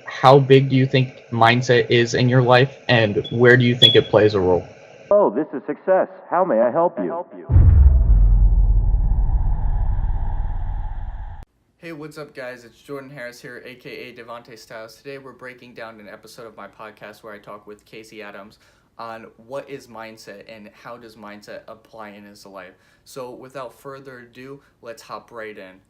How big do you think mindset is in your life, and where do you think it plays a role? Hello, this is Success. How may I help you? Hey, what's up, guys? It's Jordan Harris here, aka DeVante Styles. Today, we're breaking down an episode of my podcast where I talk with Casey Adams on what is mindset and how does mindset apply in his life. So, without further ado, let's hop right in.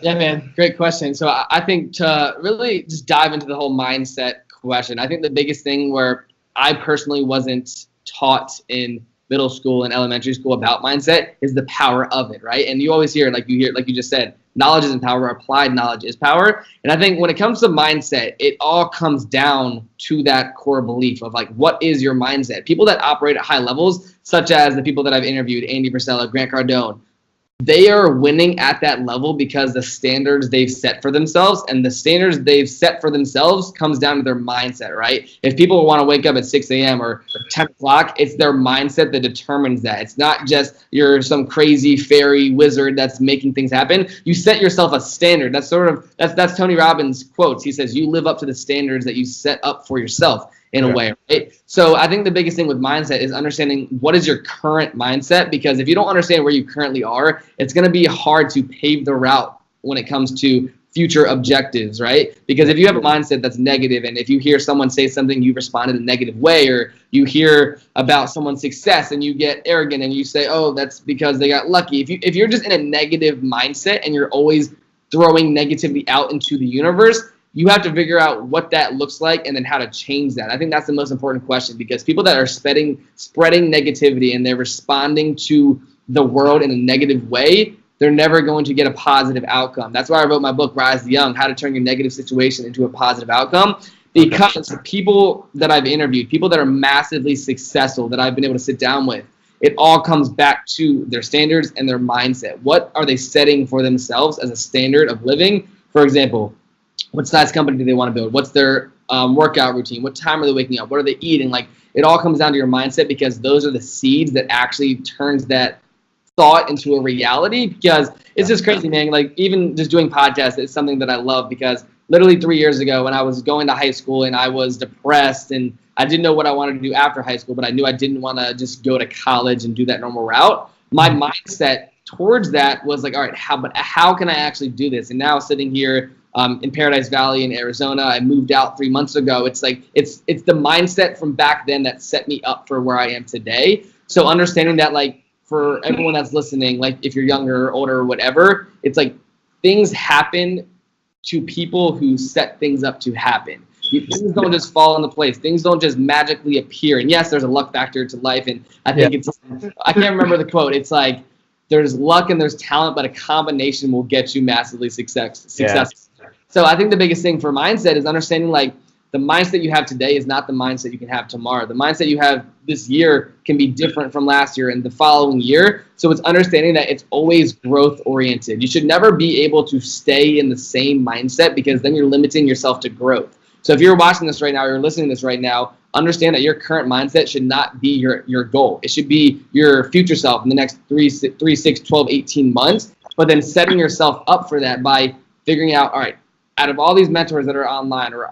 Yeah, man, great question. So I think to really just dive into the whole mindset question, I think the biggest thing where I personally wasn't taught in middle school and elementary school about mindset is the power of it, right? And you always hear, like you just said, knowledge isn't power, applied knowledge is power. And I think when it comes to mindset, it all comes down to that core belief of like, what is your mindset? People that operate at high levels, such as the people that I've interviewed, Andy Frisella, Grant Cardone, they are winning at that level because the standards they've set for themselves, and the standards they've set for themselves comes down to their mindset, right? If people want to wake up at 6 a.m. or 10 o'clock, it's their mindset that determines that. It's not just you're some crazy fairy wizard that's making things happen. You set yourself a standard. That's Tony Robbins' quotes. He says, you live up to the standards that you set up for yourself in a way, right? So I think the biggest thing with mindset is understanding what is your current mindset, because if you don't understand where you currently are, it's going to be hard to pave the route when it comes to future objectives, right? Because if you have a mindset that's negative, and if you hear someone say something, you respond in a negative way, or you hear about someone's success and you get arrogant and you say, oh, that's because they got lucky. If you're just in a negative mindset and you're always throwing negativity out into the universe, you have to figure out what that looks like and then how to change that. I think that's the most important question, because people that are spreading negativity and they're responding to the world in a negative way, they're never going to get a positive outcome. That's why I wrote my book, Rise the Young, How to Turn Your Negative Situation into a Positive Outcome, because people that I've interviewed, people that are massively successful that I've been able to sit down with, it all comes back to their standards and their mindset. What are they setting for themselves as a standard of living? For example, what size company do they want to build? What's their workout routine? What time are they waking up? What are they eating? Like, it all comes down to your mindset, because those are the seeds that actually turns that thought into a reality. Because it's just crazy, man. Like, even just doing podcasts is something that I love, because literally 3 years ago when I was going to high school and I was depressed and I didn't know what I wanted to do after high school, but I knew I didn't want to just go to college and do that normal route. My mindset towards that was like, all right, how can I actually do this? And now sitting here in Paradise Valley in Arizona, I moved out 3 months ago. It's like it's the mindset from back then that set me up for where I am today. So understanding that, like, for everyone that's listening, like if you're younger or older or whatever, it's like things happen to people who set things up to happen. Things don't just fall into place. Things don't just magically appear. And yes, there's a luck factor to life. And I think I can't remember the quote. It's like, there's luck and there's talent, but a combination will get you massively successful. Yeah. So I think the biggest thing for mindset is understanding, like, the mindset you have today is not the mindset you can have tomorrow. The mindset you have this year can be different from last year and the following year. So it's understanding that it's always growth oriented. You should never be able to stay in the same mindset, because then you're limiting yourself to growth. So if you're watching this right now, or you're listening to this right now, understand that your current mindset should not be your goal. It should be your future self in the next 3, 6, 12, 18 months, but then setting yourself up for that by figuring out, all right, out of all these mentors that are online, or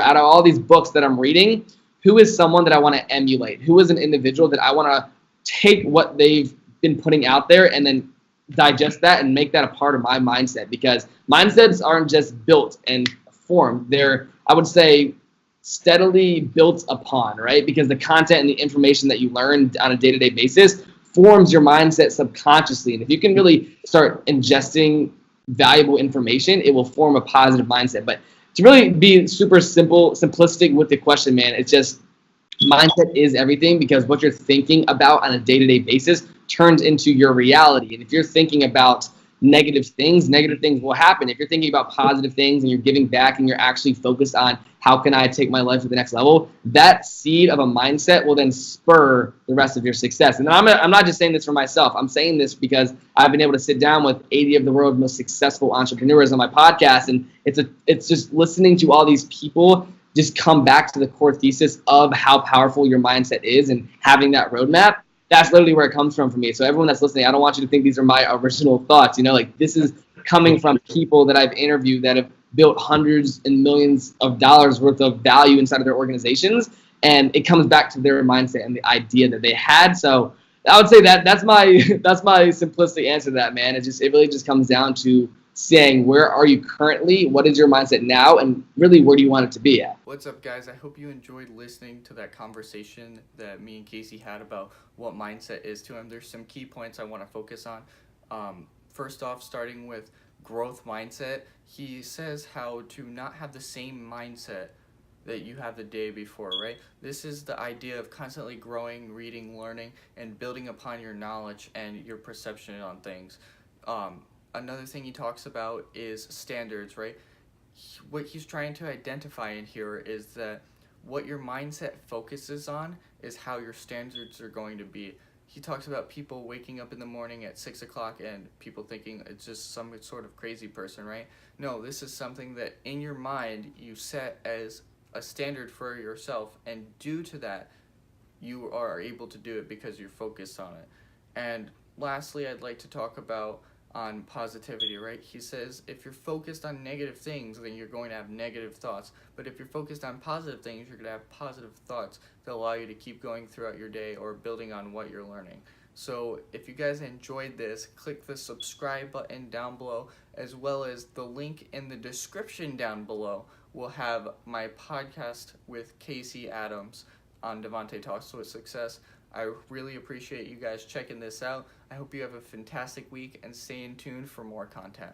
out of all these books that I'm reading, who is someone that I want to emulate? Who is an individual that I want to take what they've been putting out there and then digest that and make that a part of my mindset? Because mindsets aren't just built and formed. They're, I would say, steadily built upon, right? Because the content and the information that you learn on a day-to-day basis forms your mindset subconsciously. And if you can really start ingesting valuable information, it will form a positive mindset. But to really be super simplistic with the question, man, it's just mindset is everything, because what you're thinking about on a day-to-day basis turns into your reality. And if you're thinking about negative things will happen. If you're thinking about positive things and you're giving back and you're actually focused on how can I take my life to the next level, that seed of a mindset will then spur the rest of your success. And I'm not just saying this for myself. I'm saying this because I've been able to sit down with 80 of the world's most successful entrepreneurs on my podcast, and it's just listening to all these people just come back to the core thesis of how powerful your mindset is and having that roadmap. That's literally where it comes from for me. So everyone that's listening, I don't want you to think these are my original thoughts. You know, like, this is coming from people that I've interviewed that have built hundreds and millions of dollars worth of value inside of their organizations. And it comes back to their mindset and the idea that they had. So I would say that's my that's my simplistic answer to that, man. It really just comes down to saying, where are you currently? What is your mindset now? And really, where do you want it to be at? What's up, guys? I hope you enjoyed listening to that conversation that me and Casey had about what mindset is to him. There's some key points I want to focus on. First off, starting with growth mindset, he says how to not have the same mindset that you have the day before, right? This is the idea of constantly growing, reading, learning, and building upon your knowledge and your perception on things. Another thing he talks about is standards, right? What he's trying to identify in here is that what your mindset focuses on is how your standards are going to be. He talks about people waking up in the morning at 6 o'clock and people thinking it's just some sort of crazy person, right? No, this is something that in your mind you set as a standard for yourself, and due to that, you are able to do it because you're focused on it. And lastly, I'd like to talk about on positivity, right? He says if you're focused on negative things, then you're going to have negative thoughts. But if you're focused on positive things, you're going to have positive thoughts that allow you to keep going throughout your day or building on what you're learning. So if you guys enjoyed this, click the subscribe button down below, as well as the link in the description down below will have my podcast with Casey Adams on DeVante Talks with Success. I really appreciate you guys checking this out. I hope you have a fantastic week and stay in tune for more content.